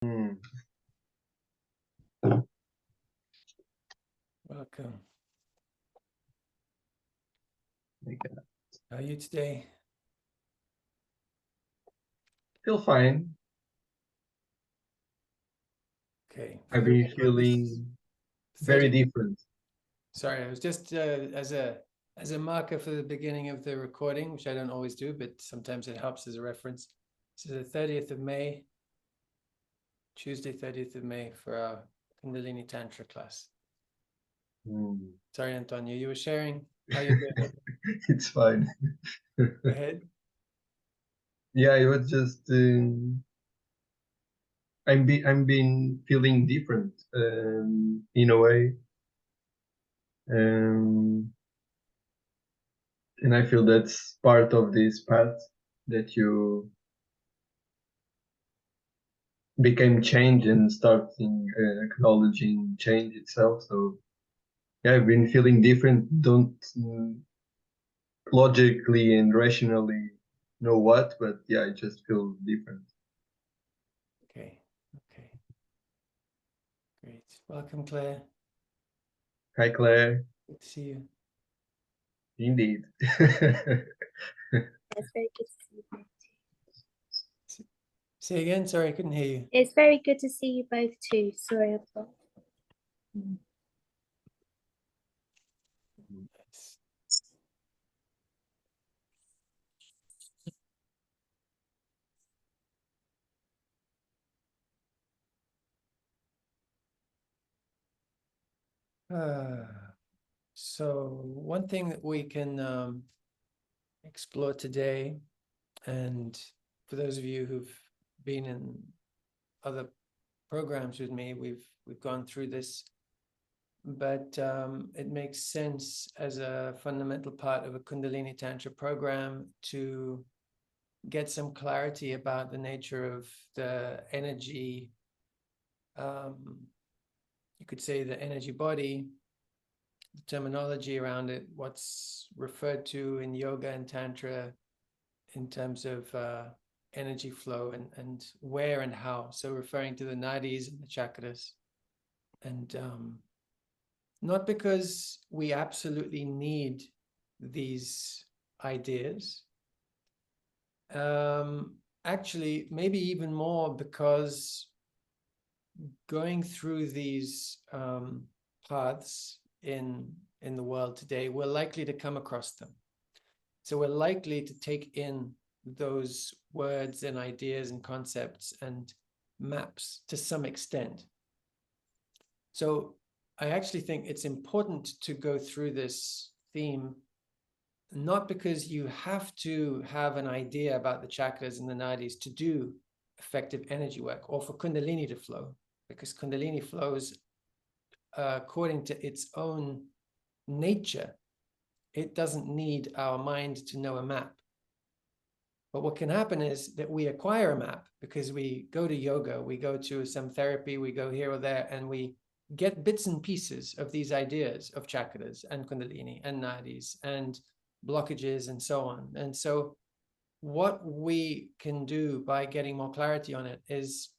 Mm. Welcome. Okay. How are you today? Feel fine. Okay. For I've the been record, this feeling very 30th. different. Sorry, I was just as a marker for the beginning of the recording, which I don't always do, but sometimes it helps as a reference. This is the 30th of May, Tuesday, 30th of May for our Kundalini Tantra class. Mm. Sorry, Antonio, you were sharing how you're doing. It's fine. Go ahead. Yeah, it was just I'm been feeling different in a way, um, and I feel that's part of this path that you became change and starting acknowledging change itself. So yeah, I've been feeling different. Don't logically and rationally know what, but yeah, I just feel different. Okay. Okay. Great. Welcome, Claire. Hi, Claire. Good to see you. Indeed. It's very good to see you both. Say again. Sorry, I couldn't hear you. It's very good to see you both too. Sorry, I've got. Nice. So one thing that we can explore today, and for those of you who've been in other programs with me, we've gone through this, but it makes sense as a fundamental part of a Kundalini Tantra program to get some clarity about the nature of the energy, you could say the energy body, the terminology around it, what's referred to in yoga and tantra in terms of energy flow, and where and how. So referring to the nadis and the chakras. And not because we absolutely need these ideas. Actually, maybe even more because going through these paths in the world today, we're likely to come across them. So we're likely to take in those words and ideas and concepts and maps to some extent. So I actually think it's important to go through this theme, not because you have to have an idea about the chakras and the nadis to do effective energy work, or for Kundalini to flow, because Kundalini flows according to its own nature. It doesn't need our mind to know a map. But what can happen is that we acquire a map because we go to yoga, we go to some therapy, we go here or there, and we get bits and pieces of these ideas of chakras and Kundalini and nadis and blockages and so on. And so what we can do by getting more clarity on it is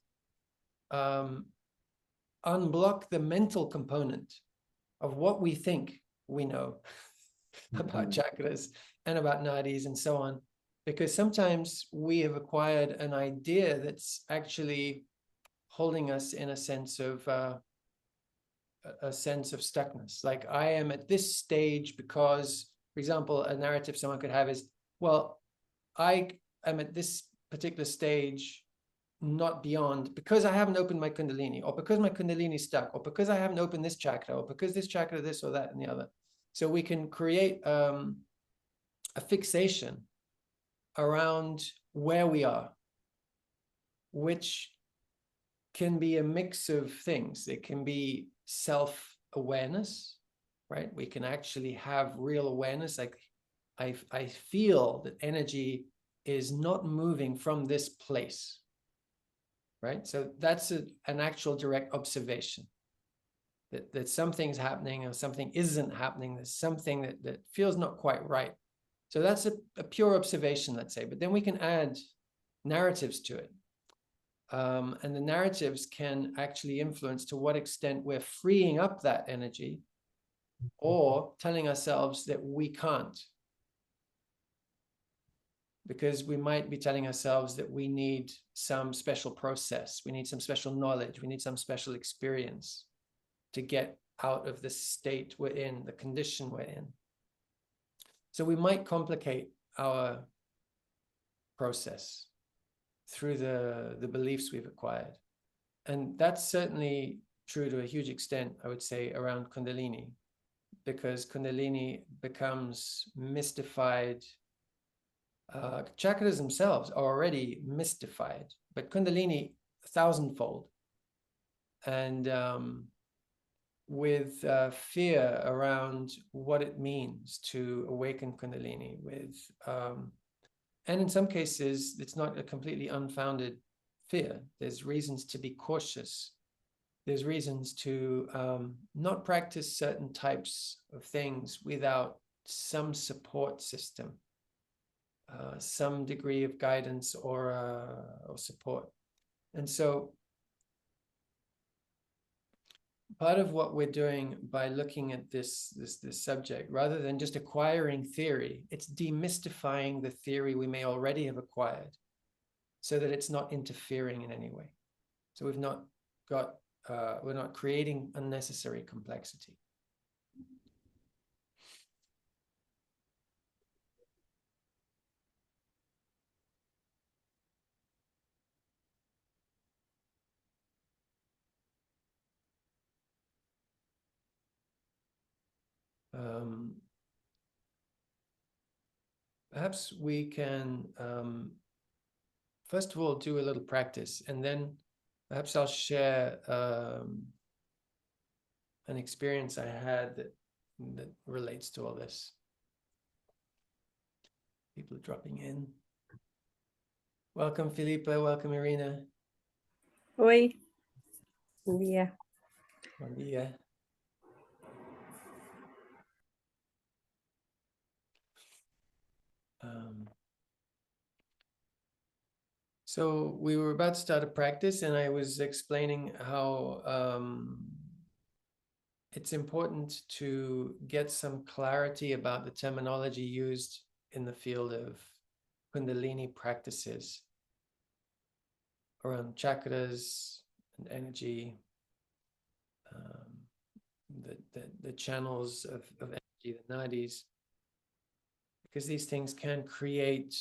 unblock the mental component of what we think we know about chakras and about nadis and so on, because sometimes we have acquired an idea that's actually holding us in a sense of stuckness. Like, I am at this stage because, for example, a narrative someone could have is, well, I am at this particular stage, not beyond, because I haven't opened my Kundalini, or because my Kundalini is stuck, or because I haven't opened this chakra, or because this chakra, this or that and the other. So we can create a fixation around where we are, which can be a mix of things. It can be self-awareness, right? We can actually have real awareness, like I feel that energy is not moving from this place, right? So that's an actual direct observation that something's happening or something isn't happening. There's something that feels not quite right. So that's a pure observation, let's say, but then we can add narratives to it. And the narratives can actually influence to what extent we're freeing up that energy or telling ourselves that we can't. Because we might be telling ourselves that we need some special process, we need some special knowledge, we need some special experience to get out of the state we're in, the condition we're in. So we might complicate our process through the beliefs we've acquired. And that's certainly true to a huge extent, I would say, around Kundalini, because Kundalini becomes mystified. Chakras themselves are already mystified, but Kundalini, 1,000-fold. And with fear around what it means to awaken Kundalini, and in some cases, it's not a completely unfounded fear. There's reasons to be cautious. There's reasons to not practice certain types of things without some support system, some degree of guidance or support. And so part of what we're doing by looking at this subject, rather than just acquiring theory, it's demystifying the theory we may already have acquired so that it's not interfering in any way. So we're not creating unnecessary complexity. Perhaps we can, first of all, do a little practice, and then perhaps I'll share an experience I had that relates to all this. People are dropping in. Welcome, Filipa. Welcome, Irina. Oi. Bom dia. Bom dia. So we were about to start a practice, and I was explaining how it's important to get some clarity about the terminology used in the field of Kundalini practices around chakras and energy, the channels of energy, the nadis, because these things can create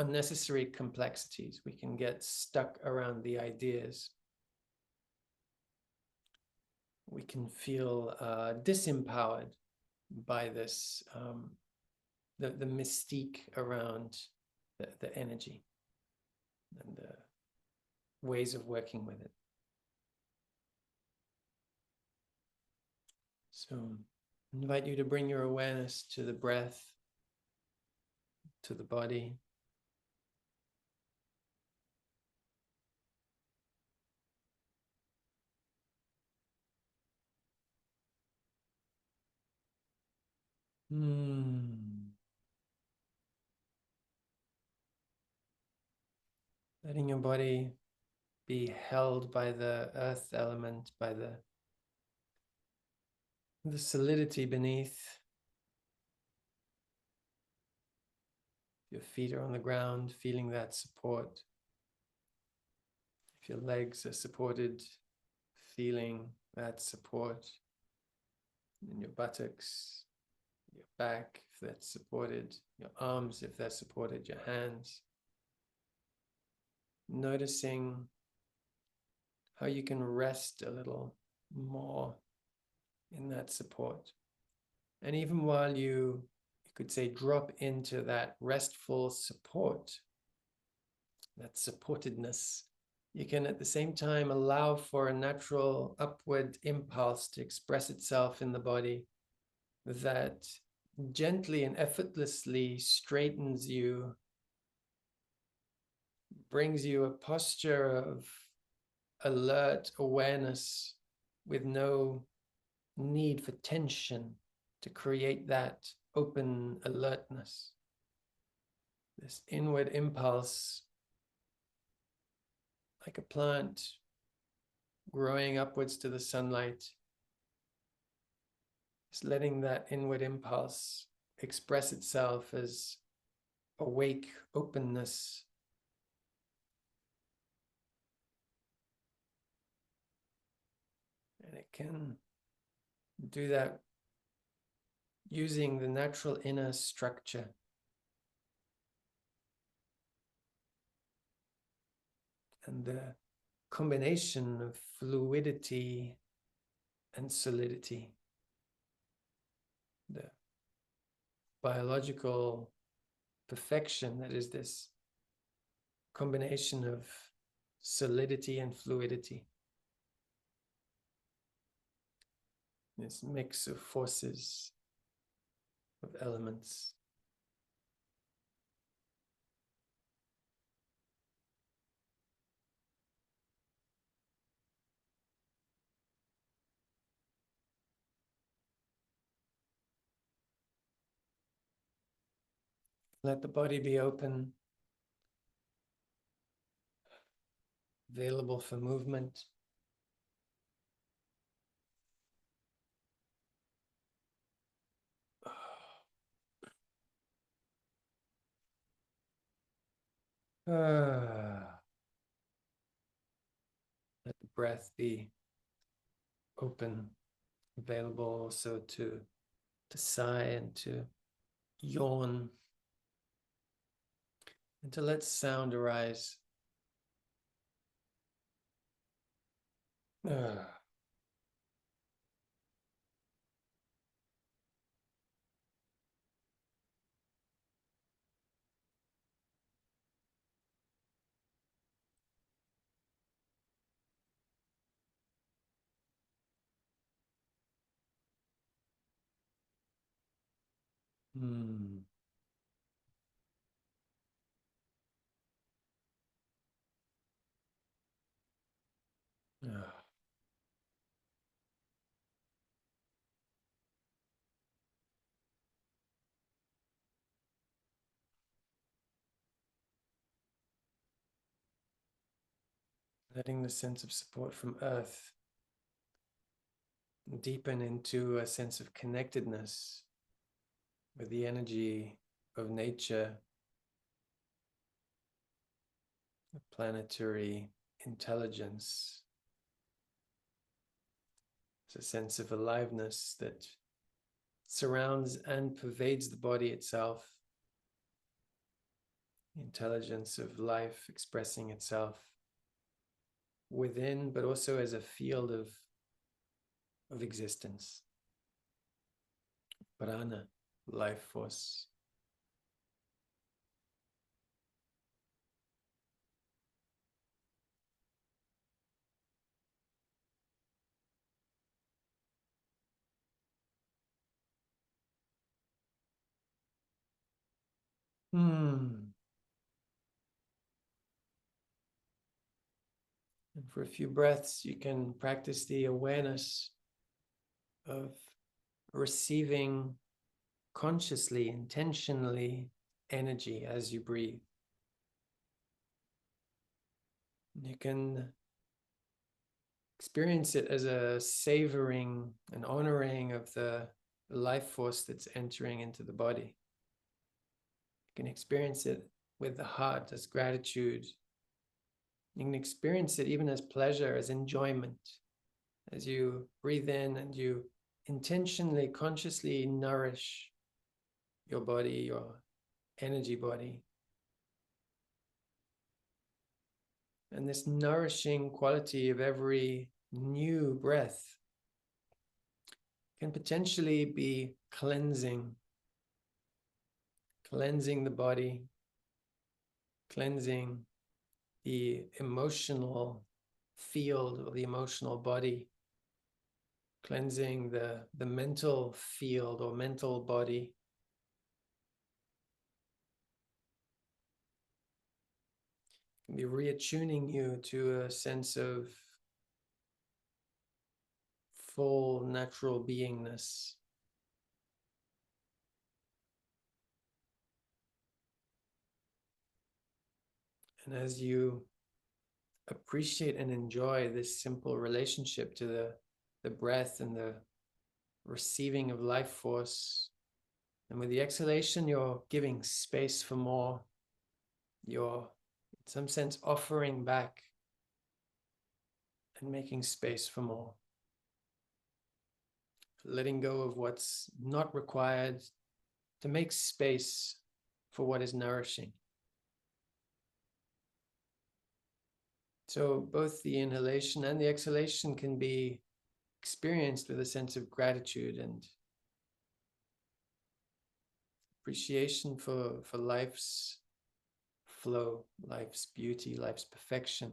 unnecessary complexities. We can get stuck around the ideas. We can feel disempowered by this, the mystique around the energy and the ways of working with it. So I invite you to bring your awareness to the breath, to the body. Letting your body be held by the earth element, by the solidity beneath. Your feet are on the ground, feeling that support. If your legs are supported, feeling that support in your buttocks, your back, if that's supported, your arms, if they're supported, your hands. Noticing how you can rest a little more in that support. And even while you could say drop into that restful support, that supportedness, you can at the same time allow for a natural upward impulse to express itself in the body that gently and effortlessly straightens you, brings you a posture of alert awareness with no need for tension to create that open alertness. This inward impulse like a plant growing upwards to the sunlight. Just letting that inward impulse express itself as awake openness. And it can do that using the natural inner structure. And the combination of fluidity and solidity. The biological perfection that is this combination of solidity and fluidity. This mix of forces, of elements. Let the body be open, available for movement. Let the breath be open, available also to sigh and to yawn, and to let sound arise. Hmm. Letting the sense of support from earth deepen into a sense of connectedness with the energy of nature, the planetary intelligence. It's a sense of aliveness that surrounds and pervades the body itself. The intelligence of life expressing itself within, but also as a field of existence. Prana, life force. And for a few breaths, you can practice the awareness of receiving consciously, intentionally energy as you breathe. You can experience it as a savoring and honoring of the life force that's entering into the body. You can experience it with the heart as gratitude. You can experience it even as pleasure, as enjoyment, as you breathe in and you intentionally, consciously nourish your body, your energy body. And this nourishing quality of every new breath can potentially be cleansing the body, cleansing the emotional field or the emotional body, cleansing the mental field or mental body. Can be reattuning you to a sense of full natural beingness. And as you appreciate and enjoy this simple relationship to the breath and the receiving of life force. And with the exhalation, you're giving space for more. You're, in some sense, offering back and making space for more. Letting go of what's not required to make space for what is nourishing. So both the inhalation and the exhalation can be experienced with a sense of gratitude and appreciation for life's flow, life's beauty, life's perfection.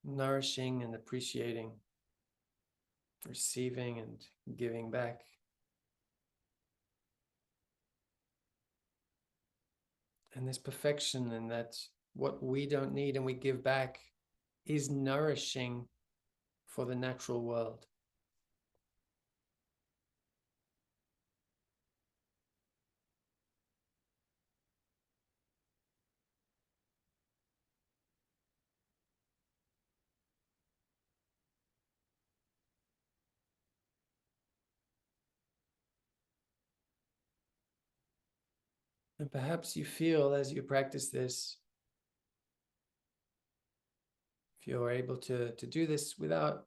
Nourishing and appreciating, receiving and giving back. And this perfection, and that what we don't need and we give back is nourishing for the natural world. And perhaps you feel as you practice this, if you're able to do this without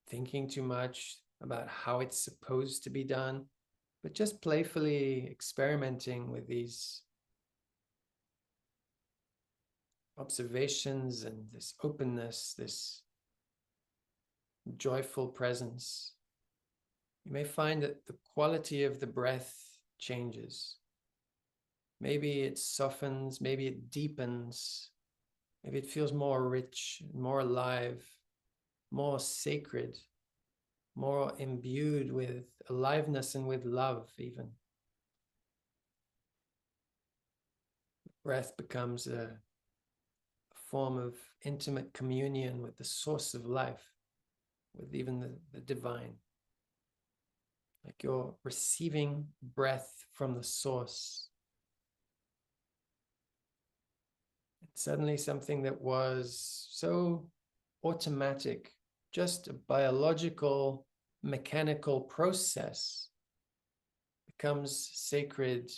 thinking too much about how it's supposed to be done, but just playfully experimenting with these observations and this openness, this joyful presence, you may find that the quality of the breath changes. Maybe it softens, maybe it deepens, maybe it feels more rich, more alive, more sacred, more imbued with aliveness and with love even. Breath becomes a form of intimate communion with the source of life, with even the divine. Like you're receiving breath from the source. It's suddenly something that was so automatic, just a biological, mechanical process, becomes sacred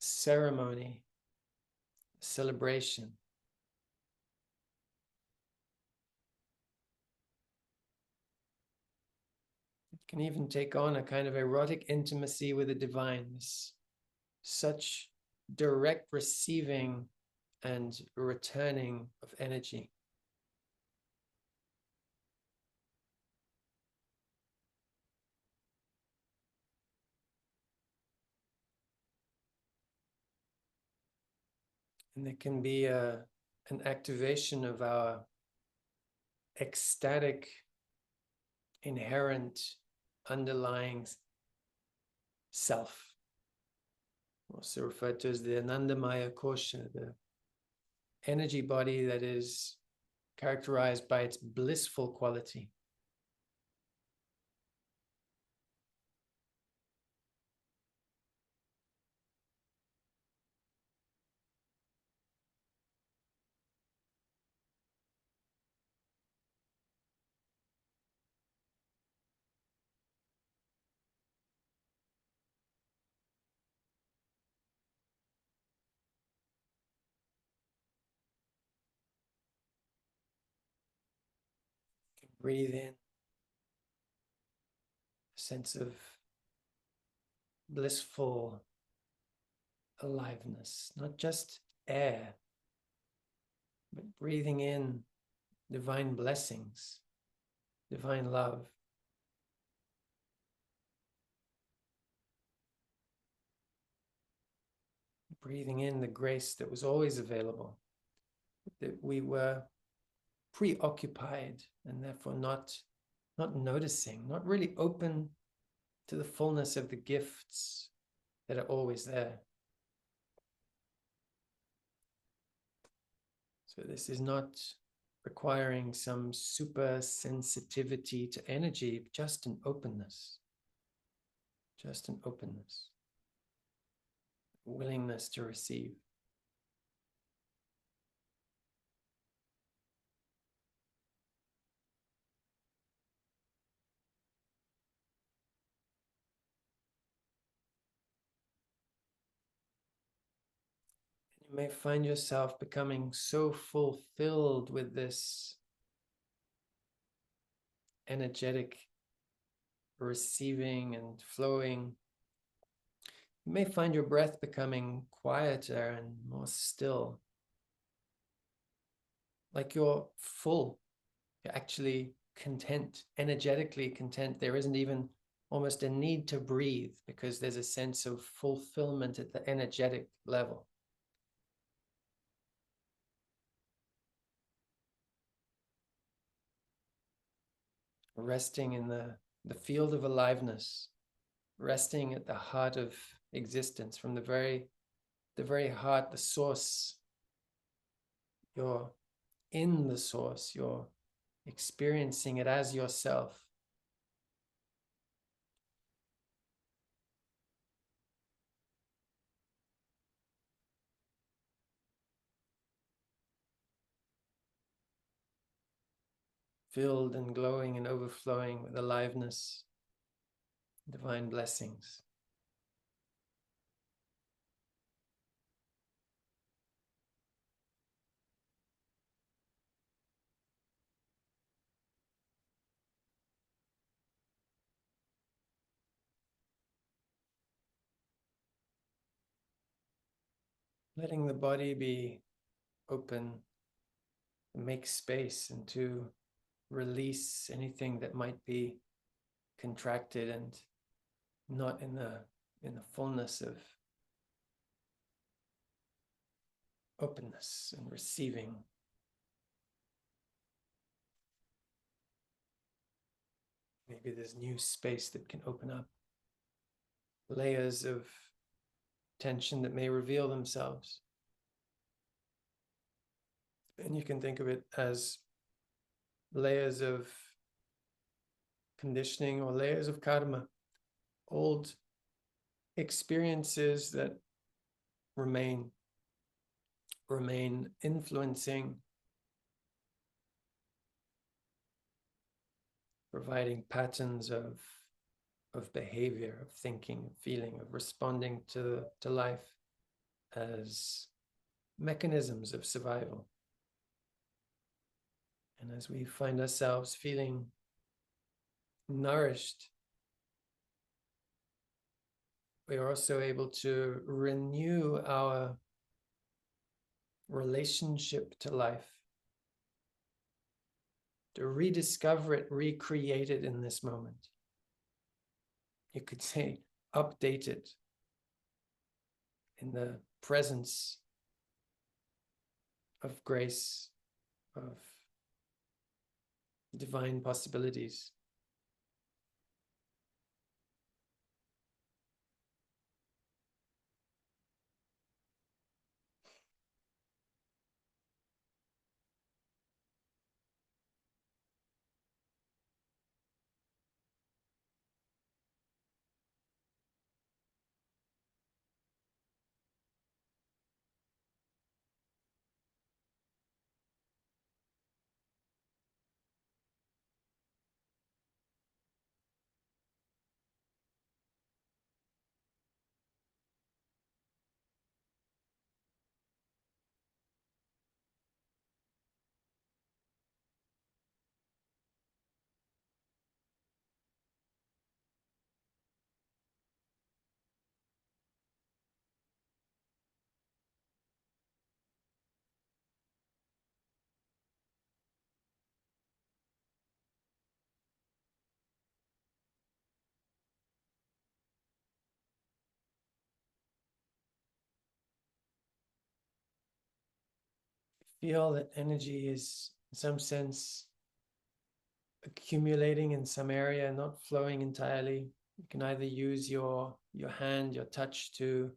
ceremony, celebration. It can even take on a kind of erotic intimacy with the divine, such direct receiving and returning of energy. And there can be an activation of our ecstatic, inherent, underlying self, also referred to as the Anandamaya Kosha, the energy body that is characterized by its blissful quality. Breathe in a sense of blissful aliveness, not just air, but breathing in divine blessings, divine love. Breathing in the grace that was always available, that we were preoccupied and therefore not noticing, not really open to the fullness of the gifts that are always there. So this is not requiring some super sensitivity to energy, just an openness. Just an openness. willingness to receive. You may find yourself becoming so fulfilled with this energetic receiving and flowing. You may find your breath becoming quieter and more still. Like you're full, you're actually content, energetically content. There isn't even almost a need to breathe because there's a sense of fulfillment at the energetic level. Resting in the field of aliveness, resting at the heart of existence, from the very heart, the source. You're in the source, you're experiencing it as yourself. Filled and glowing and overflowing with aliveness, divine blessings. Letting the body be open, make space, and to release anything that might be contracted and not in the fullness of openness and receiving. Maybe there's new space that can open up, layers of tension that may reveal themselves. And you can think of it as layers of conditioning or layers of karma, old experiences that remain influencing, providing patterns of behavior, of thinking, of feeling, of responding to life as mechanisms of survival. And as we find ourselves feeling nourished, we are also able to renew our relationship to life, to rediscover it, recreate it in this moment. You could say, update it in the presence of grace, of divine possibilities. Feel that energy is, in some sense, accumulating in some area, not flowing entirely. You can either use your hand, your touch to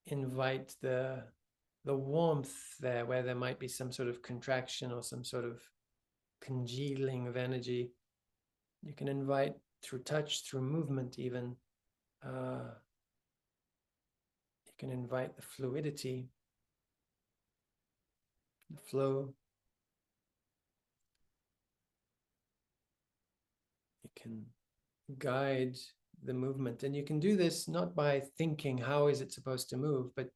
invite the warmth there, where there might be some sort of contraction or some sort of congealing of energy. You can invite through touch, through movement even, You can invite the fluidity, the flow. You can guide the movement, and you can do this not by thinking how is it supposed to move, but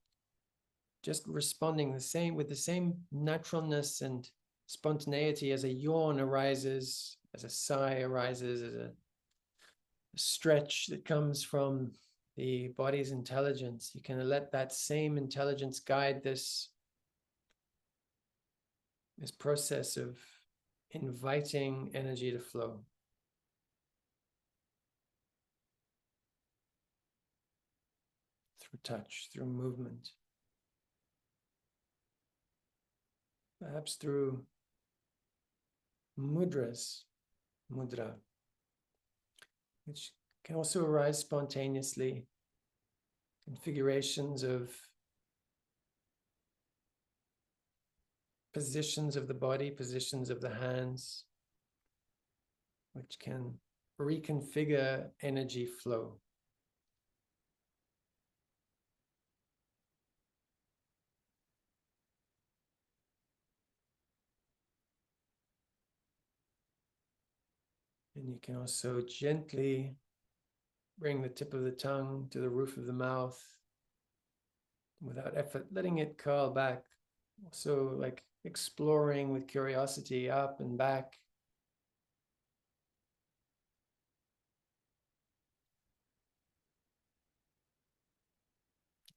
just responding with the same naturalness and spontaneity as a yawn arises, as a sigh arises, as a stretch that comes from the body's intelligence. You can let that same intelligence guide this process of inviting energy to flow. Through touch, through movement. Perhaps through mudras, mudra, which can also arise spontaneously, configurations of positions of the body, positions of the hands, which can reconfigure energy flow. And you can also gently bring the tip of the tongue to the roof of the mouth without effort, letting it curl back. Also, like exploring with curiosity up and back.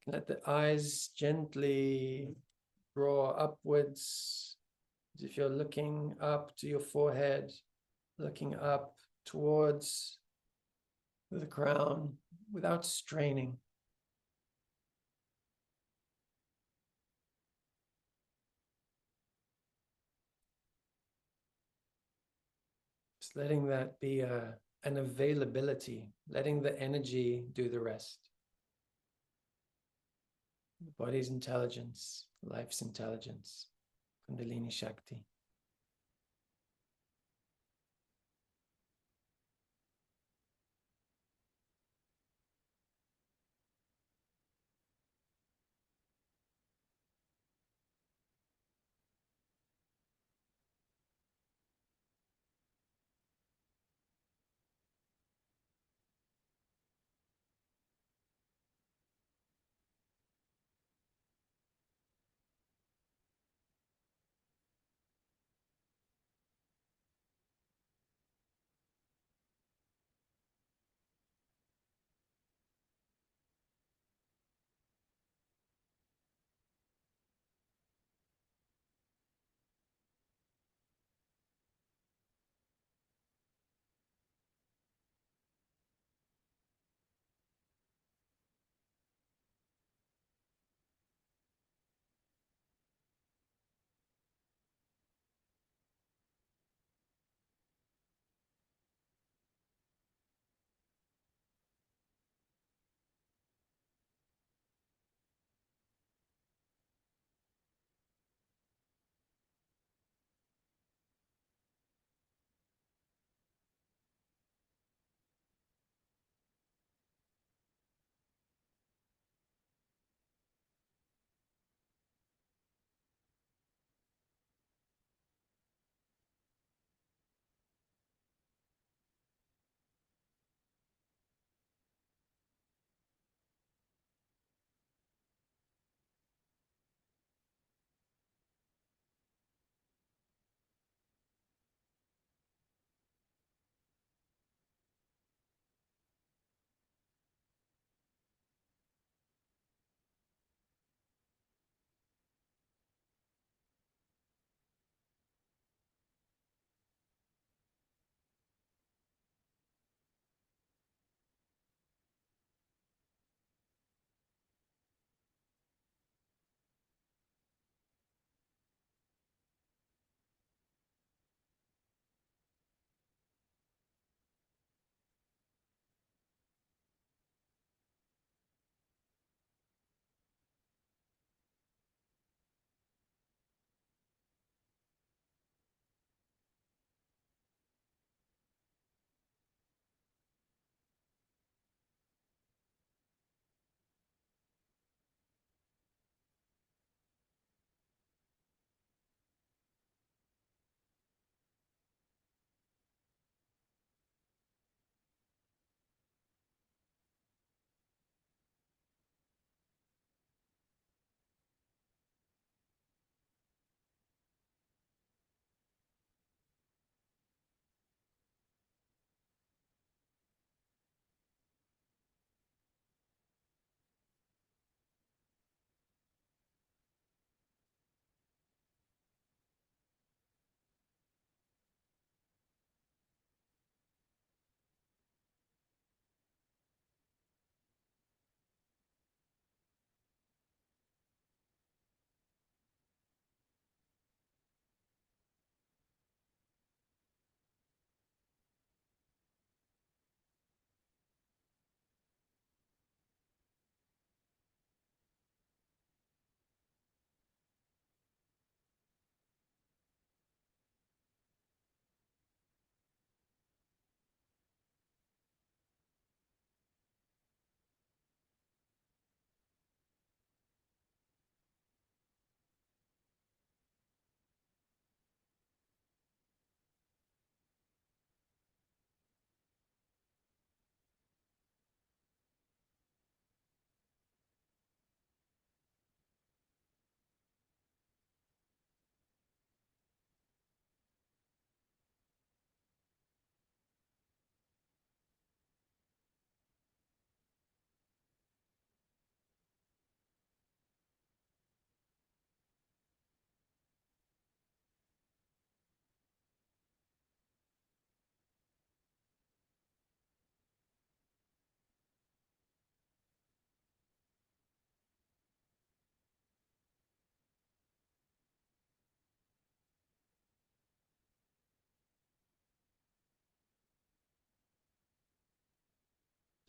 Let the eyes gently draw upwards, as if you're looking up to your forehead, looking up towards the crown without straining. Just letting that be an availability, letting the energy do the rest. The body's intelligence, life's intelligence, Kundalini Shakti.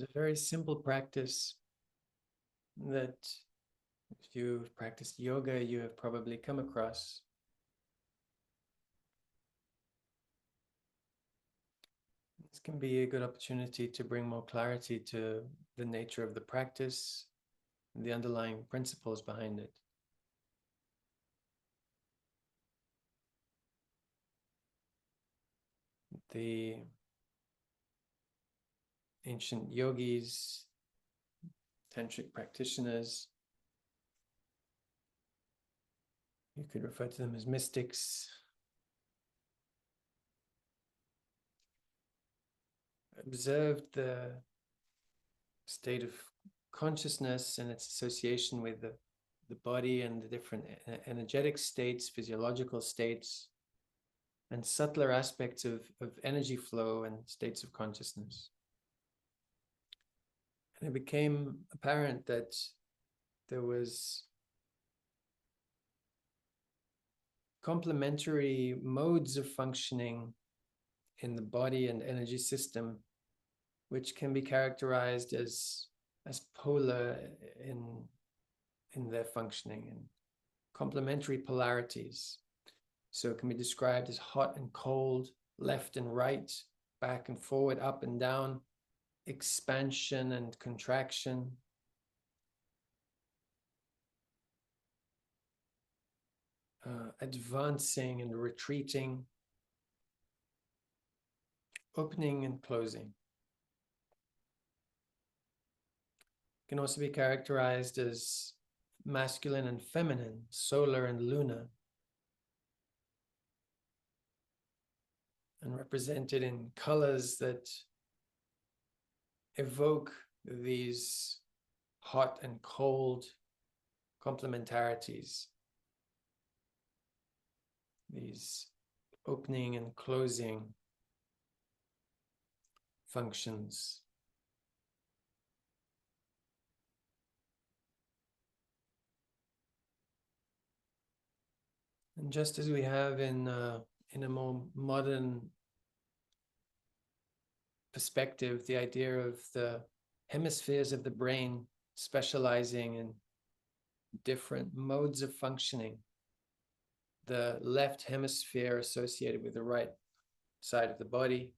It's a very simple practice that if you've practiced yoga, you have probably come across. This can be a good opportunity to bring more clarity to the nature of the practice and the underlying principles behind it. The ancient yogis, tantric practitioners, you could refer to them as mystics, observed the state of consciousness and its association with the body and the different energetic states, physiological states, and subtler aspects of energy flow and states of consciousness. And it became apparent that there was complementary modes of functioning in the body and energy system, which can be characterized as polar in their functioning, and complementary polarities. So it can be described as hot and cold, left and right, back and forward, up and down, expansion and contraction. Advancing and retreating, opening and closing. It can also be characterized as masculine and feminine, solar and lunar, and represented in colors that evoke these hot and cold complementarities, these opening and closing functions. And just as we have in a more modern perspective, the idea of the hemispheres of the brain specializing in different modes of functioning, the left hemisphere associated with the right side of the body,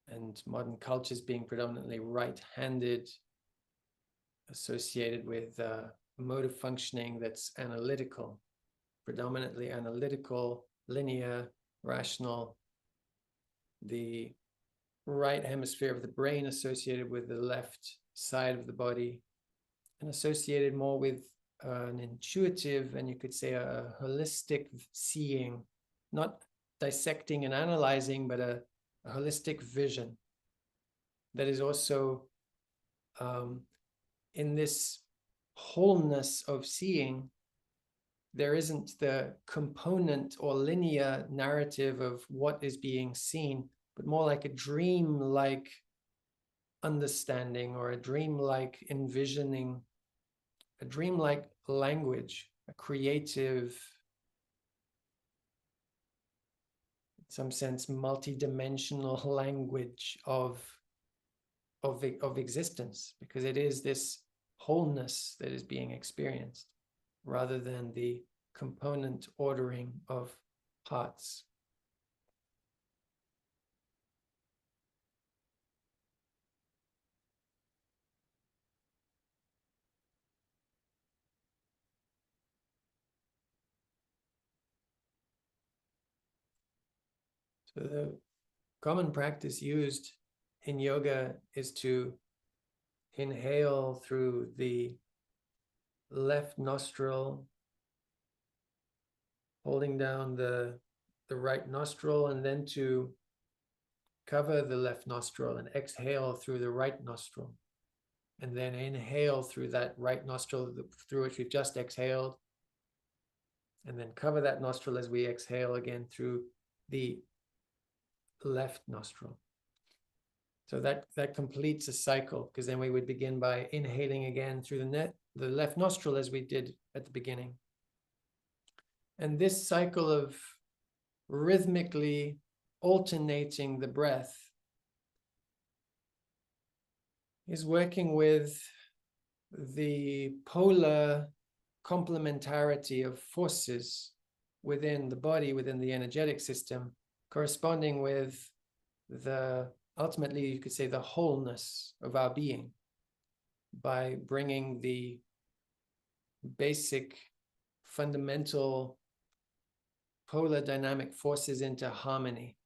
and modern cultures being predominantly right-handed, associated with a mode of functioning that's analytical, predominantly analytical, linear, rational. The right hemisphere of the brain associated with the left side of the body, and associated more with an intuitive, and you could say a holistic seeing, not dissecting and analyzing, but a holistic vision that is also in this wholeness of seeing. There isn't the component or linear narrative of what is being seen, but more like a dream-like understanding, or a dream-like envisioning, a dream-like language, a creative, in some sense, multi-dimensional language of existence, because it is this wholeness that is being experienced, rather than the component ordering of parts. So the common practice used in yoga is to inhale through the left nostril, holding down the right nostril, and then to cover the left nostril and exhale through the right nostril, and then inhale through that right nostril through which we've just exhaled, and then cover that nostril as we exhale again through the left nostril. So that completes a cycle, because then we would begin by inhaling again through the left nostril as we did at the beginning. And this cycle of rhythmically alternating the breath is working with the polar complementarity of forces within the body, within the energetic system, corresponding with the, ultimately you could say, the wholeness of our being, by bringing the basic fundamental polar dynamic forces into harmony,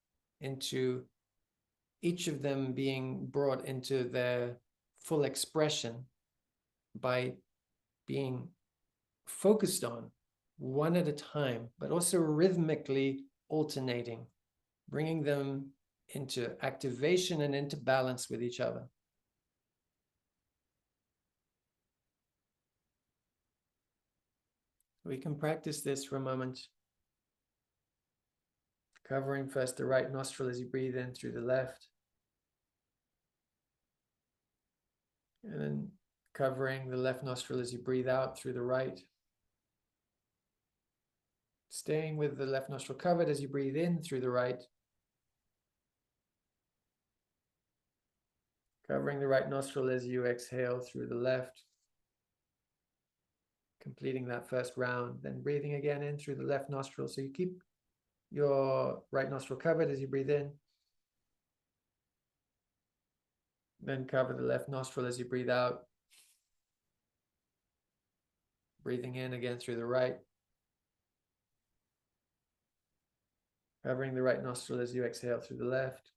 into each of them being brought into their full expression by being focused on one at a time, but also rhythmically alternating, bringing them into activation and into balance with each other. We can practice this for a moment, covering first the right nostril as you breathe in through the left, and then covering the left nostril as you breathe out through the right. Staying with the left nostril covered as you breathe in through the right. Covering the right nostril as you exhale through the left. Completing that first round, then breathing again in through the left nostril. So you keep your right nostril covered as you breathe in. Then cover the left nostril as you breathe out. Breathing in again through the right. Covering the right nostril as you exhale through the left.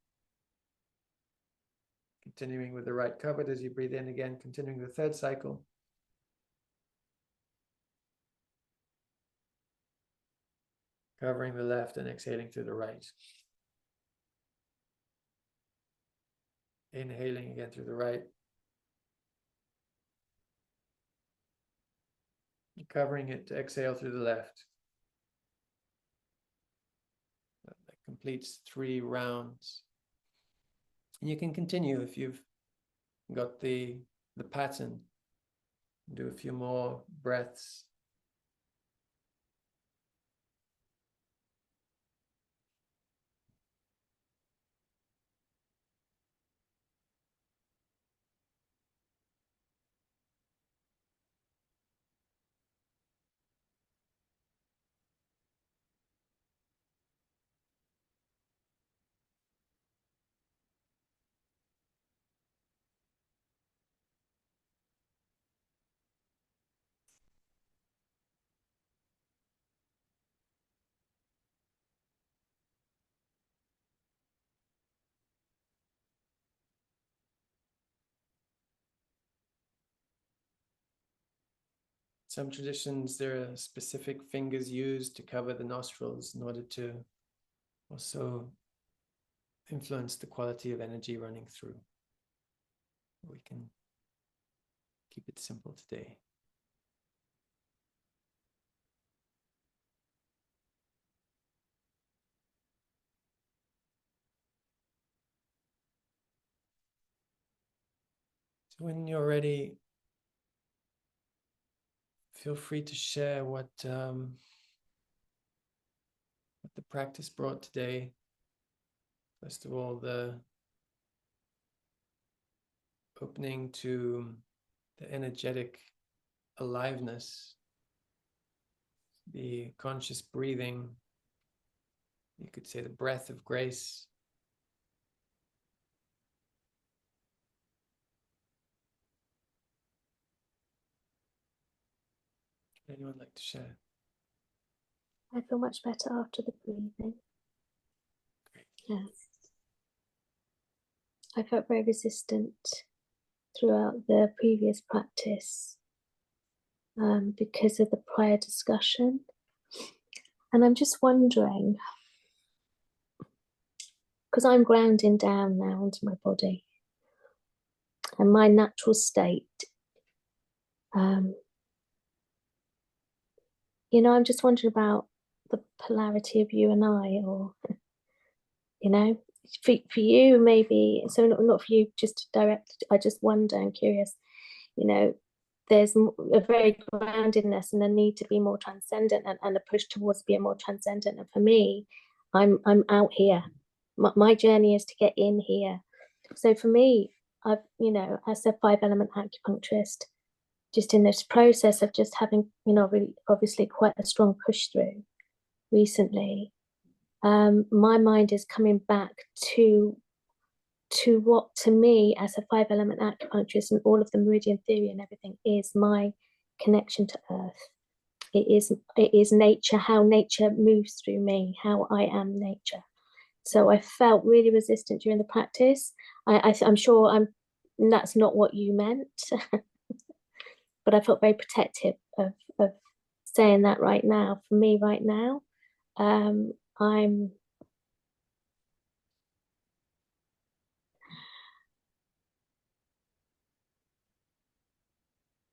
Continuing with the right covered as you breathe in again, continuing the third cycle. Covering the left and exhaling through the right. Inhaling again through the right. Covering it to exhale through the left. That completes 3 rounds. And you can continue if you've got the pattern. Do a few more breaths. Some traditions, there are specific fingers used to cover the nostrils in order to also influence the quality of energy running through. We can keep it simple today. So when you're ready, feel free to share what the practice brought today. First of all, the opening to the energetic aliveness, the conscious breathing, you could say the breath of grace. Anyone like to share? I feel much better after the breathing. Great. Yeah. I felt very resistant throughout the previous practice because of the prior discussion. And I'm just wondering, because I'm grounding down now into my body and my natural state, you know, I'm just wondering about the polarity of you and I, or, you know, for you maybe, so not for you just directly, I just wonder, I'm curious, you know, there's a very groundedness and a need to be more transcendent, and a push towards being more transcendent. And for me, I'm out here. My journey is to get in here. So for me, I've, you know, as a 5-element acupuncturist, just in this process of just having, you know, really obviously quite a strong push through recently, my mind is coming back to what to me as a 5-element acupuncturist and all of the meridian theory and everything is my connection to earth. It is nature, how nature moves through me, how I am nature. So I felt really resistant during the practice. I'm sure that's not what you meant, but I felt very protective of saying that right now. For me right now, I'm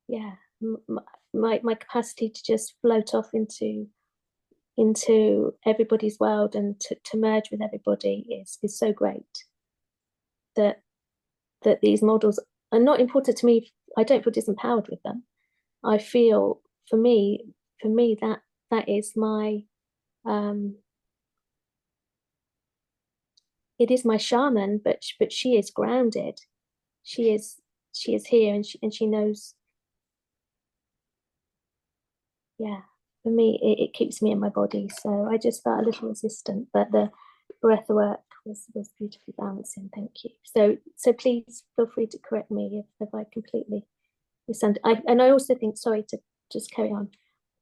yeah, my capacity to just float off into everybody's world and to merge with everybody is so great that these models are not important to me. I don't feel disempowered with them. I feel for me that is my it is my shaman, but she is grounded. She is here, and she knows. Yeah, for me, it keeps me in my body. So I just felt a little resistant, but the breath work was beautifully balancing. Thank you. So please feel free to correct me if I completely misunderstood. I also think, sorry to just carry on,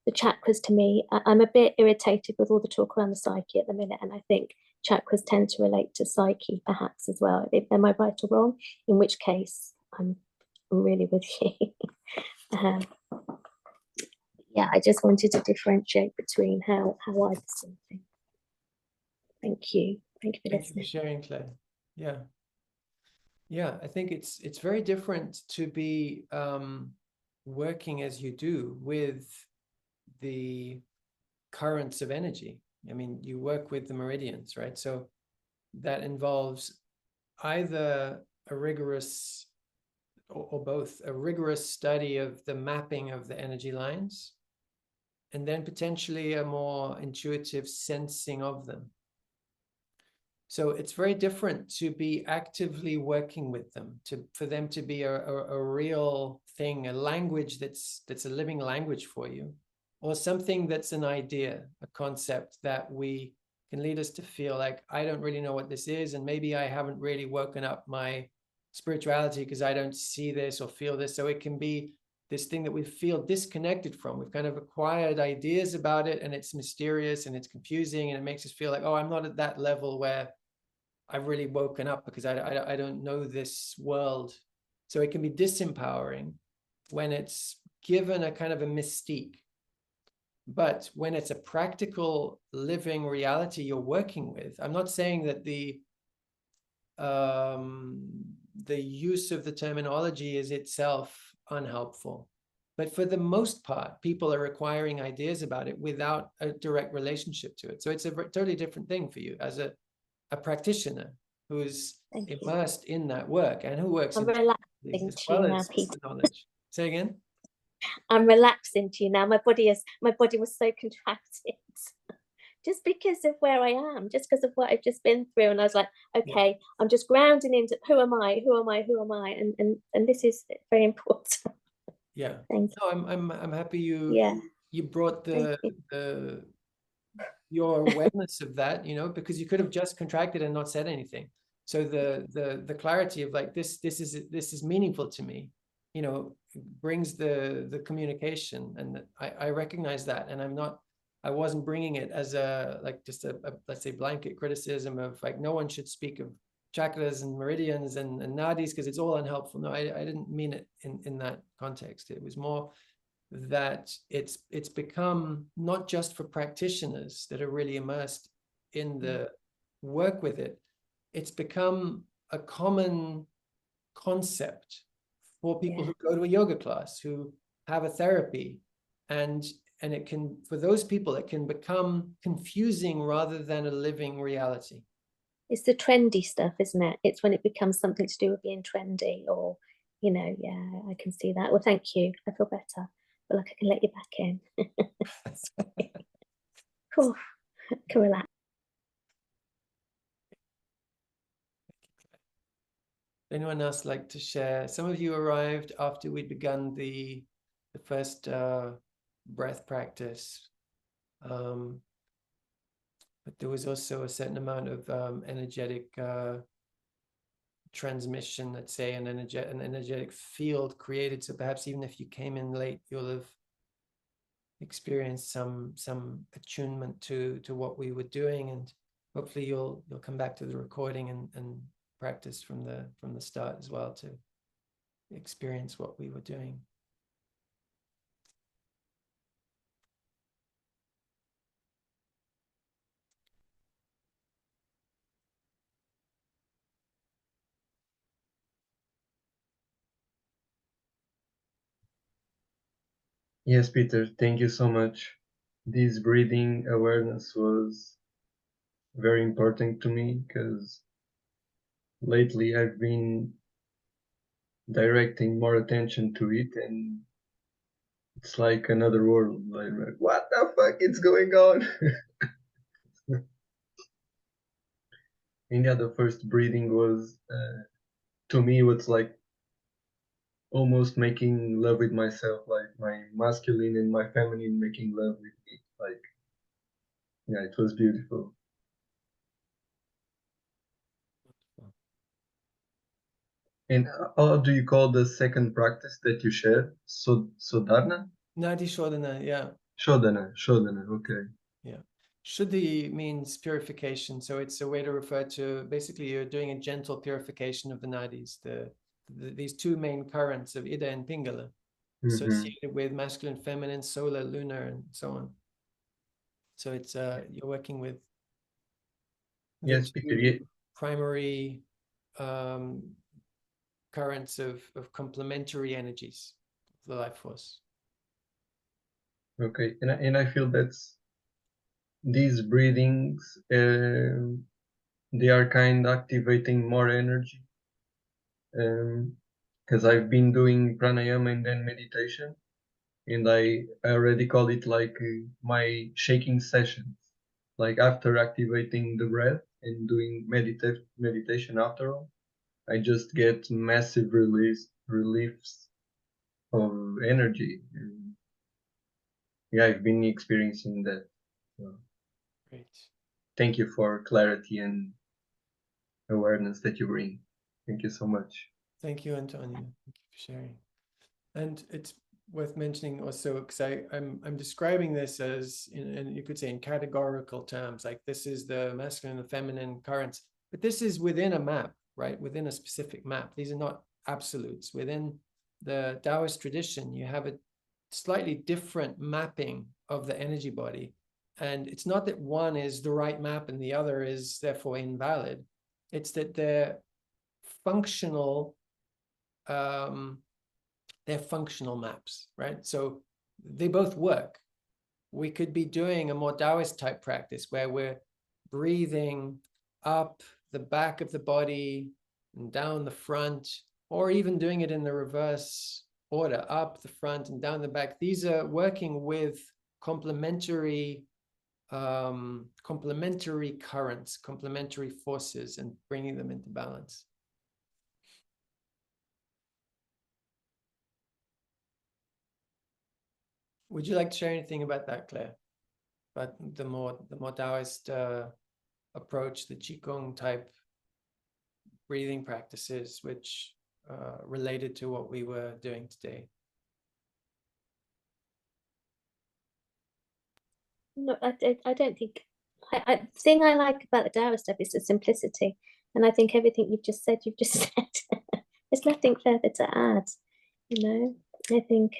the chakras to me, I'm a bit irritated with all the talk around the psyche at the minute, and I think chakras tend to relate to psyche perhaps as well. Am I right or wrong? In which case, I'm really with you. Yeah, I just wanted to differentiate between how I perceive things. Thank you. Thank you for listening. Thank you for sharing, Claire. Yeah. Yeah, I think it's very different to be working as you do with the currents of energy. I mean, you work with the meridians, right? So that involves either a rigorous or both, a rigorous study of the mapping of the energy lines, and then potentially a more intuitive sensing of them. So it's very different to be actively working with them, for them to be a real thing, a language that's a living language for you, or something that's an idea, a concept that we can lead us to feel like, I don't really know what this is, and maybe I haven't really woken up my spirituality because I don't see this or feel this. So it can be this thing that we feel disconnected from. We've kind of acquired ideas about it, and it's mysterious and it's confusing, and it makes us feel like, oh, I'm not at that level where I've really woken up because I don't know this world. So it can be disempowering when it's given a kind of a mystique. But when it's a practical living reality you're working with, I'm not saying that the use of the terminology is itself unhelpful. But for the most part, people are acquiring ideas about it without a direct relationship to it. So it's a totally different thing for you as a practitioner who's immersed in that work and who works I'm relaxing as to well you now, as Peter. the knowledge. Say again? I'm relaxing to you now. My body was so contracted. Just because of where I am, just because of what I've just been through. And I was like, okay, yeah. I'm just grounding into who am I? And this is very important. Yeah. Thank you. No, I'm happy you brought your awareness of that, because you could have just contracted and not said anything. So the clarity of like this is meaningful to me, brings the communication, and I recognize that, and I wasn't bringing it as just a let's say blanket criticism of like no one should speak of chakras and meridians and nadis because it's all unhelpful. No, I didn't mean it in that context. It was more that it's become not just for practitioners that are really immersed in the work with it. It's become a common concept for people who go to a yoga class, who have a therapy, and it can, for those people, it can become confusing rather than a living reality. It's the trendy stuff, isn't it? It's when it becomes something to do with being trendy, or yeah, I can see that. Well, thank you. I feel better. I feel like I can let you back in. Cool. Can relax. Anyone anyone else like to share? Some of you arrived after we'd begun the first breath practice. But there was also a certain amount of energetic transmission, let's say, an energetic field created. So perhaps even if you came in late, you'll have experienced some attunement to what we were doing, and hopefully you'll come back to the recording and practice from the start as well to experience what we were doing. Yes, Peter, thank you so much. This breathing awareness was very important to me because lately I've been directing more attention to it, and it's like another world. Like, what the fuck is going on? And yeah, the first breathing was, to me, what's like almost making love with myself, like my masculine and my feminine making love with me. Like, yeah, it was beautiful. And how do you call the second practice that you shared? Sodhana? Nadi Shodhana, yeah. Shodhana, okay. Yeah. Shuddhi means purification. So it's a way to refer to, basically you're doing a gentle purification of the nadis, these two main currents of Ida and Pingala, associated with masculine, feminine, solar, lunar, and so on. So it's you're working with the Yes, Peter. primary currents of complementary energies of the life force. Okay, and I feel that's these breathings, they are kind of activating more energy. Because I've been doing pranayama and then meditation, and I already call it like my shaking sessions. Like after activating the breath and doing meditation after all, I just get massive reliefs of energy. And yeah, I've been experiencing that. So Great. thank you for clarity and awareness that you bring. Thank you so much. Thank you, Antonio. Thank you for sharing. And it's worth mentioning also, because I'm describing this as, and you could say in categorical terms, like this is the masculine and feminine currents, but this is within a map, right? Within a specific map. These are not absolutes. Within the Taoist tradition, you have a slightly different mapping of the energy body. And it's not that one is the right map and the other is therefore invalid. It's that they're functional, they're functional maps, right? So they both work. We could be doing a more Taoist type practice where we're breathing up the back of the body and down the front, or even doing it in the reverse order, up the front and down the back. These are working with complementary currents, complementary forces, and bringing them into balance. Would you like to share anything about that, Claire? About the more Taoist approach, the Qigong type breathing practices, which related to what we were doing today? No, I don't think. The thing I like about the Taoist stuff is the simplicity, and I think everything you've just said. There's nothing further to add. You know, I think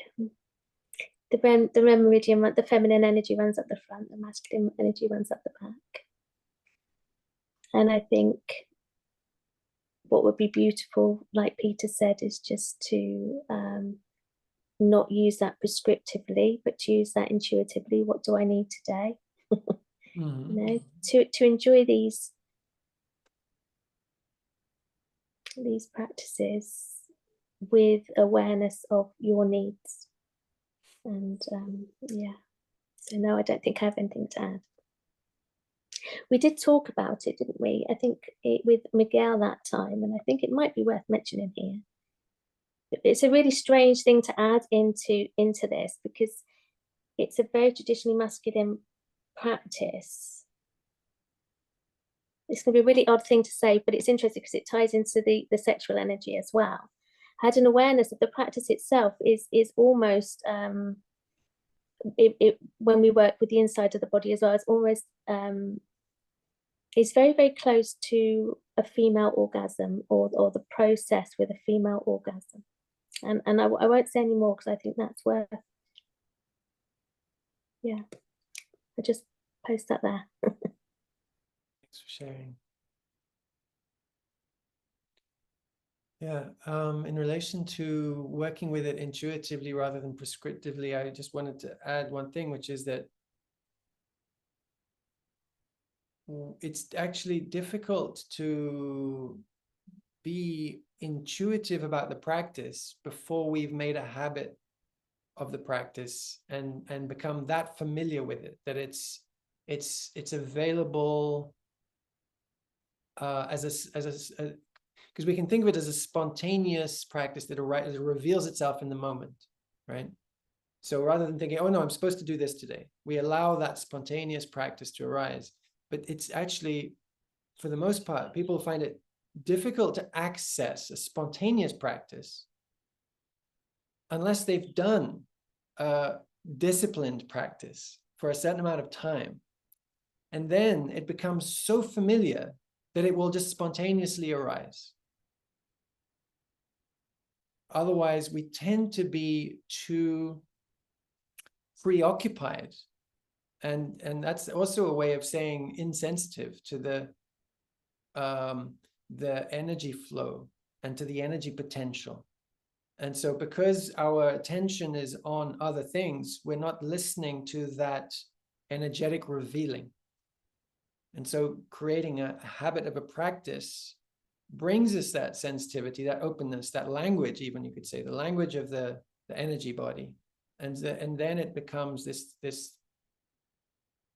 the REM meridian, the feminine energy runs up the front, the masculine energy runs up the back. And I think what would be beautiful, like Peter said, is just to not use that prescriptively, but to use that intuitively. What do I need today? You know, to enjoy these practices with awareness of your needs. And yeah, so no, I don't think I have anything to add. we did talk about it, didn't we? I think with Miguel that time, and I think it might be worth mentioning here. It's a really strange thing to add into this, because it's a very traditionally masculine practice. It's going to be a really odd thing to say, but it's interesting because it ties into the sexual energy as well. I had an awareness that the practice itself is almost when we work with the inside of the body as well, it's almost it's very, very close to a female orgasm, or the process with a female orgasm. And I won't say any more because I think that's worth, yeah, I just post that there. Thanks for sharing. Yeah, in relation to working with it intuitively rather than prescriptively, I just wanted to add one thing, which is that it's actually difficult to be intuitive about the practice before we've made a habit of the practice and become that familiar with it, that it's available as a because we can think of it as a spontaneous practice that reveals itself in the moment, right? So rather than thinking, oh no, I'm supposed to do this today, we allow that spontaneous practice to arise. But it's actually, for the most part, people find it difficult to access a spontaneous practice unless they've done a disciplined practice for a certain amount of time. And then it becomes so familiar that it will just spontaneously arise. Otherwise, we tend to be too preoccupied. And that's also a way of saying insensitive to the energy flow and to the energy potential. And so because our attention is on other things, we're not listening to that energetic revealing. And so creating a habit of a practice brings us that sensitivity, that openness, that language, even you could say, the language of the energy body. And then it becomes this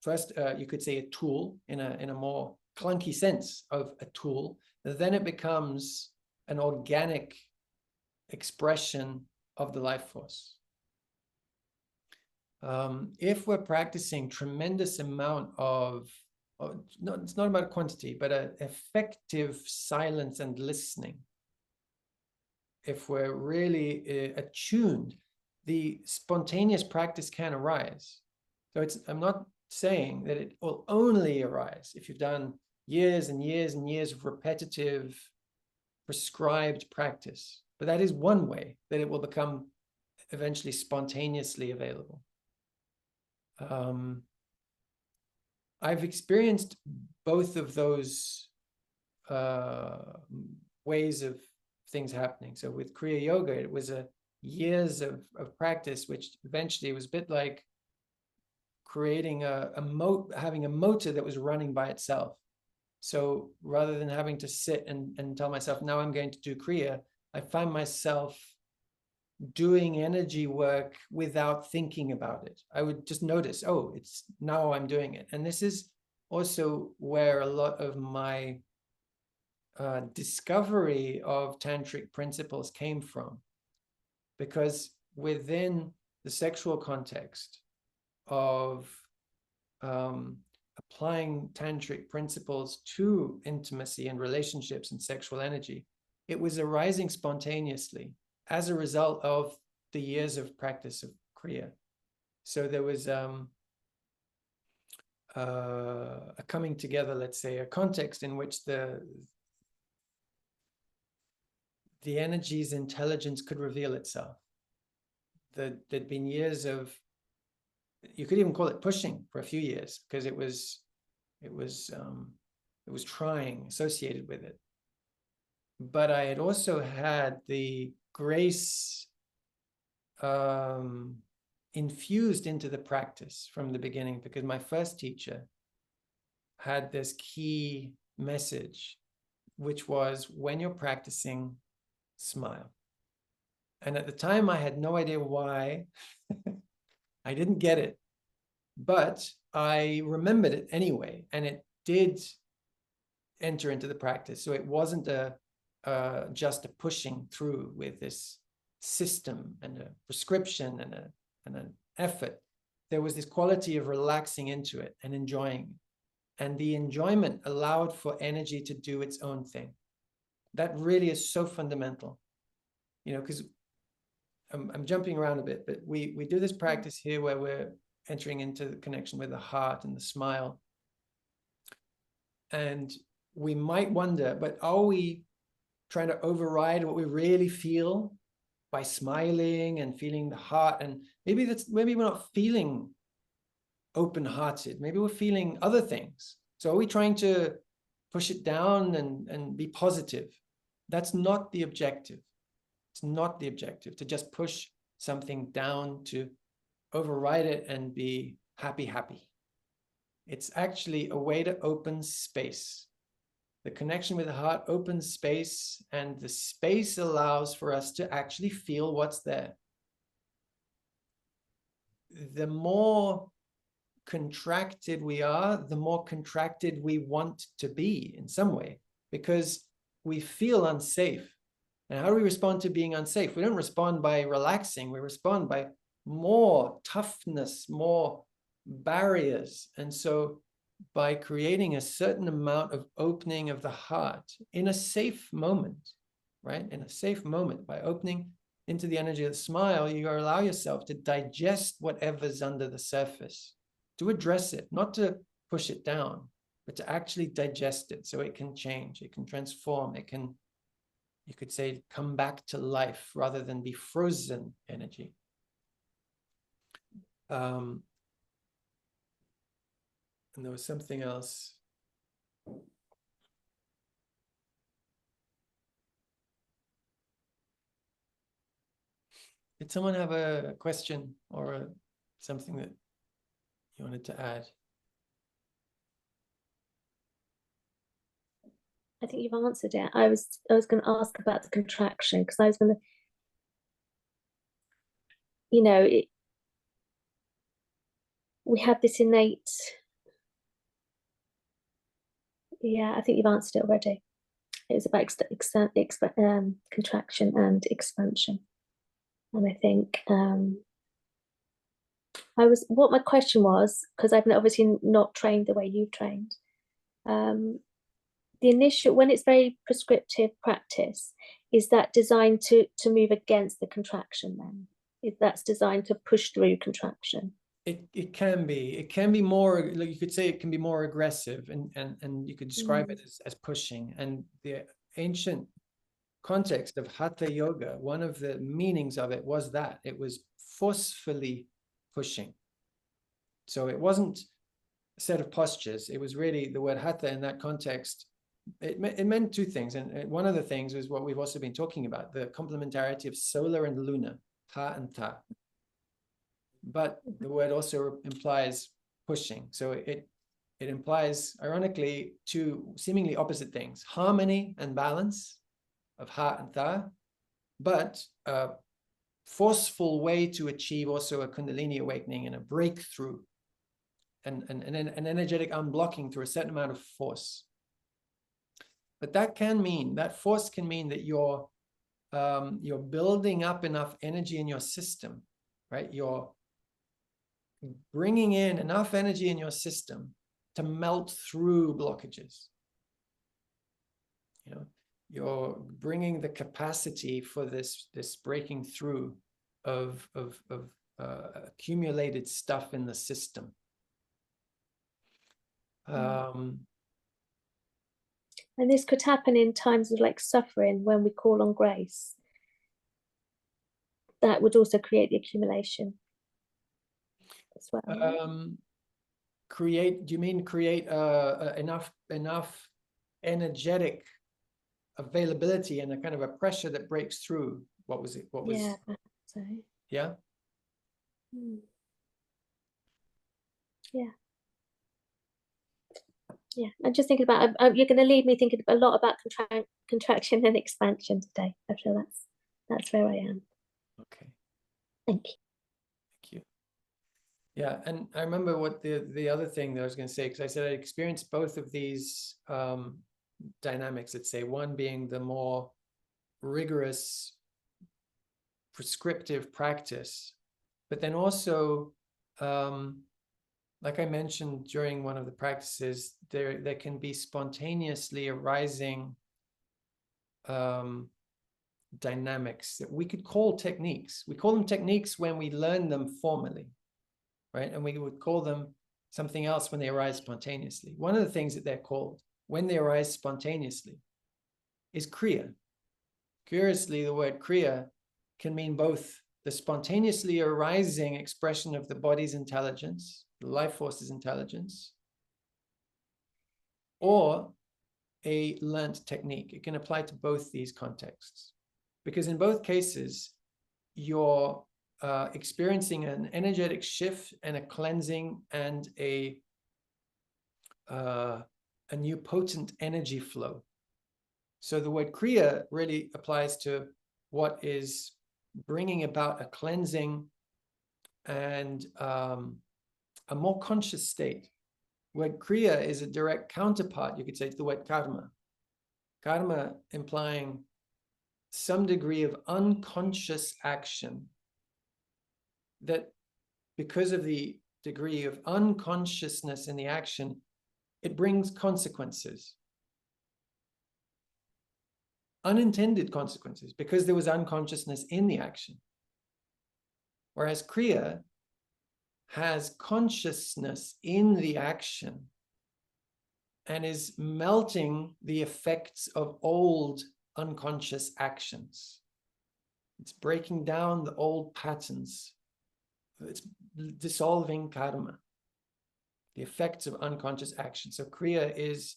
first, you could say, a tool in a more clunky sense of a tool. Then it becomes an organic expression of the life force. If we're practicing tremendous amount of no, it's not about quantity, but an effective silence and listening. If we're really attuned, the spontaneous practice can arise. So I'm not saying that it will only arise if you've done years and years and years of repetitive, prescribed practice. But that is one way that it will become eventually spontaneously available. I've experienced both of those ways of things happening. So with Kriya Yoga, it was years of practice, which eventually was a bit like creating having a motor that was running by itself. So rather than having to sit and tell myself, now I'm going to do Kriya, I find myself doing energy work without thinking about it. I would just notice, oh, it's now I'm doing it. And this is also where a lot of my discovery of tantric principles came from, because within the sexual context of applying tantric principles to intimacy and relationships and sexual energy, it was arising spontaneously as a result of the years of practice of Kriya. So there was a coming together, let's say, a context in which the energy's intelligence could reveal itself. There'd been years of, you could even call it pushing for a few years, because it was trying, associated with it. But I had also had the grace infused into the practice from the beginning, because my first teacher had this key message, which was, when you're practicing, smile. And at the time, I had no idea why. I didn't get it, but I remembered it anyway, and did enter into the practice. So it wasn't just a pushing through with this system and a prescription and an effort. There was this quality of relaxing into it and enjoying it. And the enjoyment allowed for energy to do its own thing. That really is so fundamental, you know, because I'm jumping around a bit, but we do this practice here where we're entering into the connection with the heart and the smile. And we might wonder, but are we trying to override what we really feel by smiling and feeling the heart? And maybe we're not feeling open-hearted. Maybe we're feeling other things. So are we trying to push it down and be positive? That's not the objective. It's not the objective to just push something down, to override it and be happy. It's actually a way to open space. The connection with the heart opens space, and the space allows for us to actually feel what's there. The more contracted we are, the more contracted we want to be in some way, because we feel unsafe. And how do we respond to being unsafe? We don't respond by relaxing. We respond by more toughness, more barriers. And so by creating a certain amount of opening of the heart in a safe moment, right? In a safe moment, by opening into the energy of the smile, you allow yourself to digest whatever's under the surface, to address it, not to push it down, but to actually digest it so it can change, it can transform, it can, you could say, come back to life rather than be frozen energy. And there was something else. Did someone have a question or something that you wanted to add? I think you've answered it. I was going to ask about the contraction, because I was going to, you know, we have this innate, yeah, I think you've answered it already. It was about contraction and expansion. And I think what my question was, because I've obviously not trained the way you've trained, the initial, when it's very prescriptive practice, is that designed to move against the contraction then? If that's designed to push through contraction? It can be more, like you could say, it can be more aggressive, and you could describe it as pushing. And the ancient context of Hatha Yoga, one of the meanings of it was that it was forcefully pushing. So it wasn't a set of postures. It was really the word Hatha in that context. It meant two things. And one of the things was what we've also been talking about, the complementarity of solar and lunar, Ha and Ta. But the word also implies pushing. So it implies, ironically, two seemingly opposite things: harmony and balance of Ha and Ta, but a forceful way to achieve also a Kundalini awakening and a breakthrough, and an energetic unblocking through a certain amount of force. But that force can mean that you're building up enough energy in your system, right? You're bringing in enough energy in your system to melt through blockages. You know, you're bringing the capacity for this breaking through of accumulated stuff in the system. And this could happen in times of like suffering, when we call on grace. That would also create the accumulation as well. Do you mean create enough energetic availability and a kind of a pressure that breaks through? Yeah, so. Yeah. Yeah, I'm just thinking about, you're going to leave me thinking a lot about contraction and expansion today. I feel that's where I am. Okay. Thank you. Thank you. Yeah, and I remember what the other thing that I was going to say, because I said I experienced both of these dynamics, let's say, one being the more rigorous prescriptive practice, but then also like I mentioned during one of the practices, there can be spontaneously arising dynamics that we could call techniques. We call them techniques when we learn them formally, right? And we would call them something else when they arise spontaneously. One of the things that they're called when they arise spontaneously is Kriya. Curiously, the word Kriya can mean both the spontaneously arising expression of the body's intelligence, the life force's intelligence, or a learned technique. It can apply to both these contexts, because in both cases, you're experiencing an energetic shift and a cleansing and a new potent energy flow. So the word Kriya really applies to what is bringing about a cleansing and a more conscious state. Word Kriya is a direct counterpart, you could say, to the word karma. Karma implying some degree of unconscious action that, because of the degree of unconsciousness in the action, it brings consequences. Unintended consequences, because there was unconsciousness in the action. Whereas Kriya has consciousness in the action and is melting the effects of old unconscious actions. It's breaking down the old patterns. It's dissolving karma, the effects of unconscious action. So Kriya is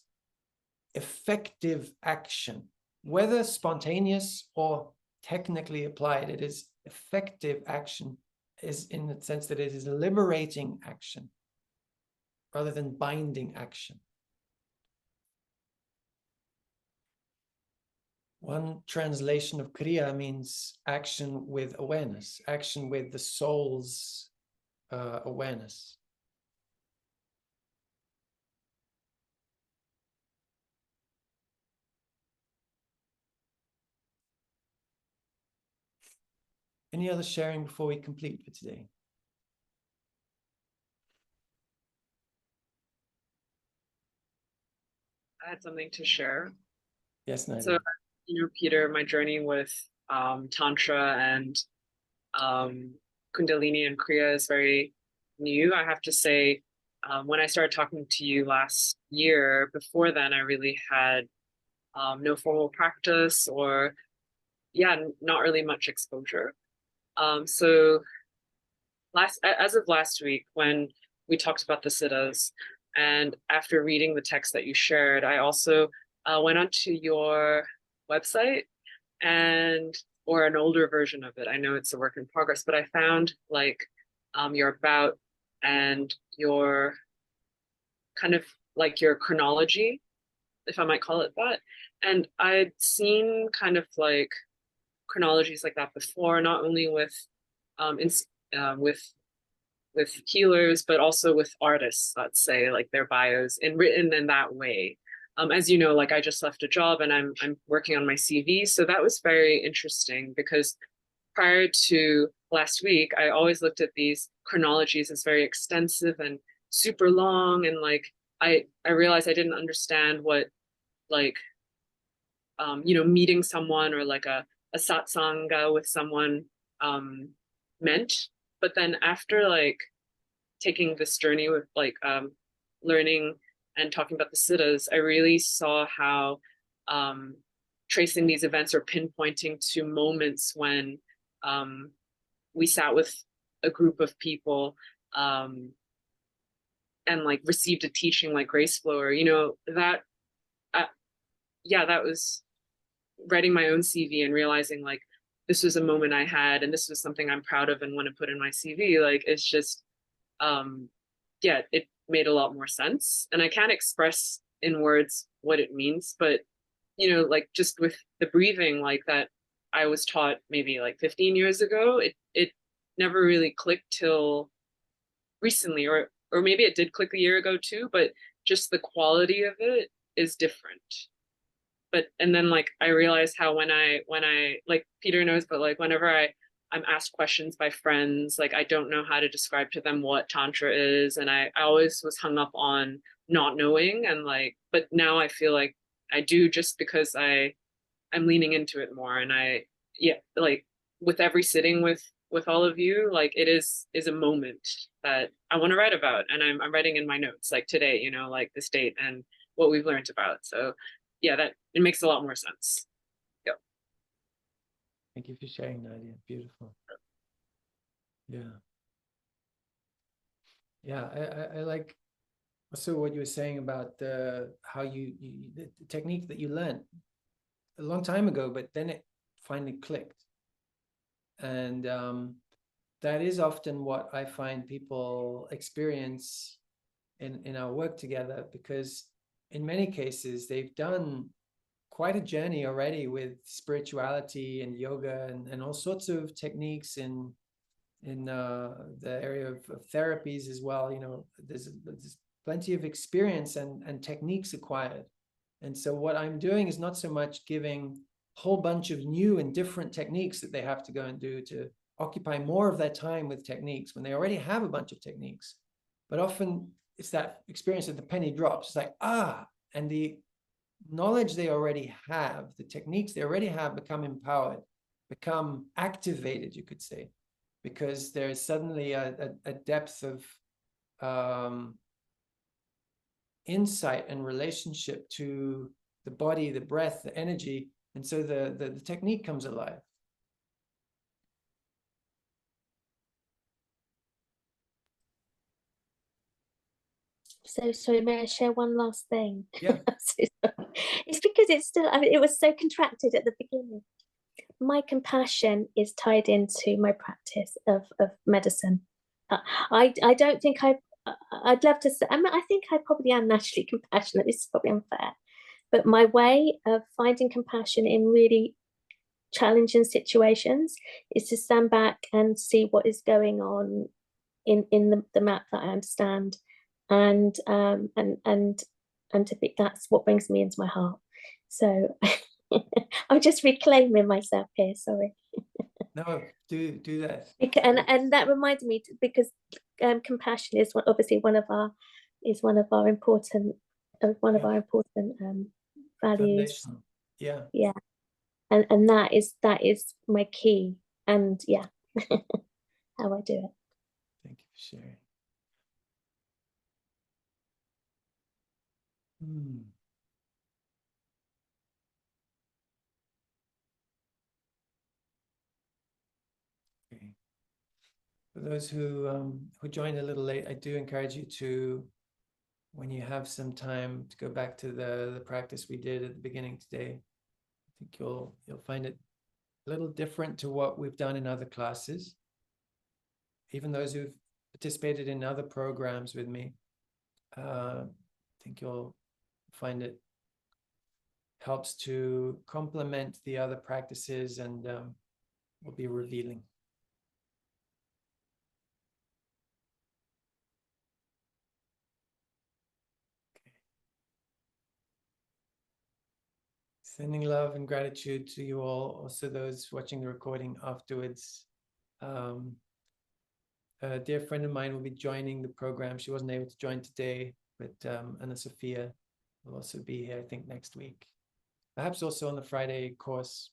effective action, whether spontaneous or technically applied. It is effective action, is in the sense that it is liberating action rather than binding action. One translation of Kriya means action with awareness, action with the soul's awareness. Any other sharing before we complete for today? I had something to share. Yes, Nadia. So, Peter, my journey with Tantra and Kundalini and Kriya is very new. I have to say, when I started talking to you last year, before then, I really had no formal practice or, not really much exposure. So as of last week, when we talked about the siddhas, and after reading the text that you shared, I also went onto your website or an older version of it. I know it's a work in progress, but I found your about and your kind of like your chronology, if I might call it that. And I'd seen kind of like chronologies like that before, not only with healers, but also with artists, let's say, like their bios and written in that way. As you know, like I just left a job and I'm working on my CV. So that was very interesting, because prior to last week, I always looked at these chronologies as very extensive and super long. And like, I realized I didn't understand what meeting someone or like a satsanga with someone meant. But then after like taking this journey with learning and talking about the siddhas, I really saw how tracing these events or pinpointing to moments when we sat with a group of people and like received a teaching like grace flow, or that that was writing my own CV and realizing like this was a moment I had and this was something I'm proud of and want to put in my CV. Like it's just it made a lot more sense, and I can't express in words what it means, but like just with the breathing like that I was taught maybe like 15 years ago, it never really clicked till recently, or maybe it did click a year ago too, but just the quality of it is different. But and then like I realized how when I like Peter knows, but like whenever I'm asked questions by friends, like I don't know how to describe to them what Tantra is, and I always was hung up on not knowing, and like, but now I feel like I do, just because I'm leaning into it more, and yeah, like with every sitting with all of you, like it is a moment that I want to write about, and I'm writing in my notes like today, you know, like this date and what we've learned about. So yeah, that it makes a lot more sense. Yep. Thank you for sharing, Nadia. Beautiful. Yeah. Yeah, I like also what you were saying about how the technique that you learned a long time ago, but then it finally clicked. And that is often what I find people experience in our work together, because in many cases they've done quite a journey already with spirituality and yoga and all sorts of techniques in the area of therapies as well. You know, there's plenty of experience and techniques acquired. And so what I'm doing is not so much giving a whole bunch of new and different techniques that they have to go and do to occupy more of their time with techniques when they already have a bunch of techniques. But often it's that experience that the penny drops. It's like, and the knowledge they already have, the techniques they already have, become empowered, become activated, you could say, because there's suddenly a depth of insight and relationship to the body, the breath, the energy, and so the technique comes alive. So sorry, may I share one last thing? Yeah. It's because it's still, I mean, it was so contracted at the beginning. My compassion is tied into my practice of medicine. I don't think I'd love to say, I think I probably am naturally compassionate. This is probably unfair, but my way of finding compassion in really challenging situations is to stand back and see what is going on in the map that I understand, and to be, that's what brings me into my heart. So I'm just reclaiming myself here, sorry. No, do that. And that reminded me because compassion is obviously one of our important values. Yeah. Yeah, and that is my key, and yeah, how I do it. Thank you for sharing. Okay. For those who joined a little late, I do encourage you to, when you have some time, to go back to the practice we did at the beginning today. I think you'll find it a little different to what we've done in other classes. Even those who've participated in other programs with me, I think you'll find it helps to complement the other practices and will be revealing. Okay. Sending love and gratitude to you all, also those watching the recording afterwards. A dear friend of mine will be joining the program. She wasn't able to join today, but Anna Sophia will also be here, I think, next week. Perhaps also on the Friday course.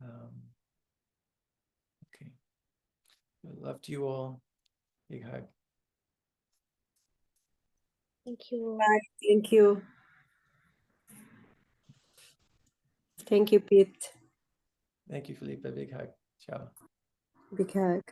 Okay. Love to you all. Big hug. Thank you. Bye. Thank you. Thank you, Pete. Thank you, Felipe. Big hug. Ciao. Big hug.